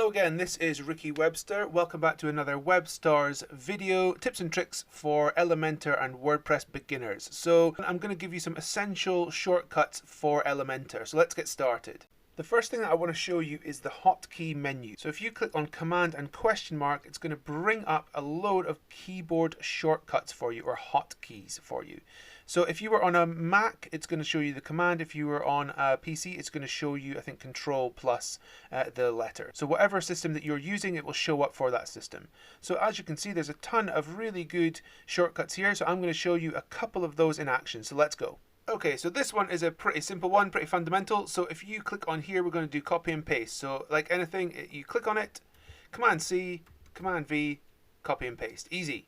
Hello again, this is Rikki Webster. Welcome back to another WEBSTARS video, tips and tricks for Elementor and WordPress beginners. So I'm going to give you some essential shortcuts for Elementor. So let's get started. The first thing that I want to show you is the hotkey menu. So if you click on command and question mark, it's going to bring up a load of keyboard shortcuts for you, or hotkeys for you. So if you were on a Mac, it's going to show you the command. If you were on a PC, it's going to show you, I think, Control plus the letter. So whatever system that you're using, it will show up for that system. So as you can see, there's a ton of really good shortcuts here. So I'm going to show you a couple of those in action. So let's go. Okay, so this one is a pretty simple one, pretty fundamental. So if you click on here, we're going to do copy and paste. So like anything, you click on it, Command C, Command V, copy and paste. Easy.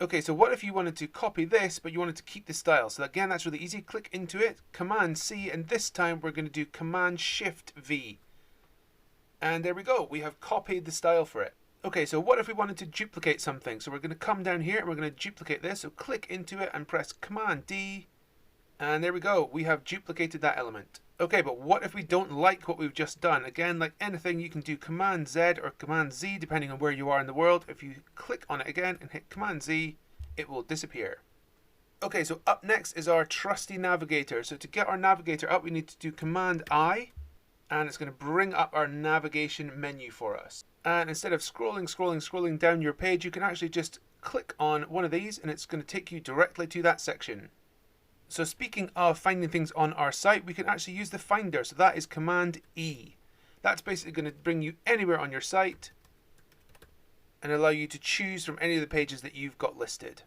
Okay, so what if you wanted to copy this, but you wanted to keep the style? So again, that's really easy. Click into it, Command C, and this time we're going to do Command Shift V. And there we go. We have copied the style for it. Okay, so what if we wanted to duplicate something? So we're going to come down here and we're going to duplicate this. So click into it and press Command D. And there we go. We have duplicated that element. Okay, but what if we don't like what we've just done? Again, like anything, you can do Command Z or Command Z, depending on where you are in the world. If you click on it again and hit Command Z, it will disappear. Okay, so up next is our trusty Navigator. So to get our Navigator up, we need to do Command I, and it's going to bring up our navigation menu for us. And instead of scrolling down your page, you can actually just click on one of these, and it's going to take you directly to that section. So speaking of finding things on our site, we can actually use the Finder. So that is Command E. That's basically going to bring you anywhere on your site and allow you to choose from any of the pages that you've got listed.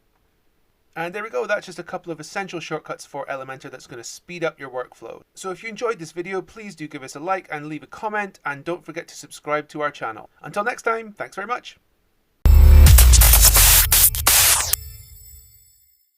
And there we go. That's just a couple of essential shortcuts for Elementor that's going to speed up your workflow. So if you enjoyed this video, please do give us a like and leave a comment, and don't forget to subscribe to our channel. Until next time, thanks very much.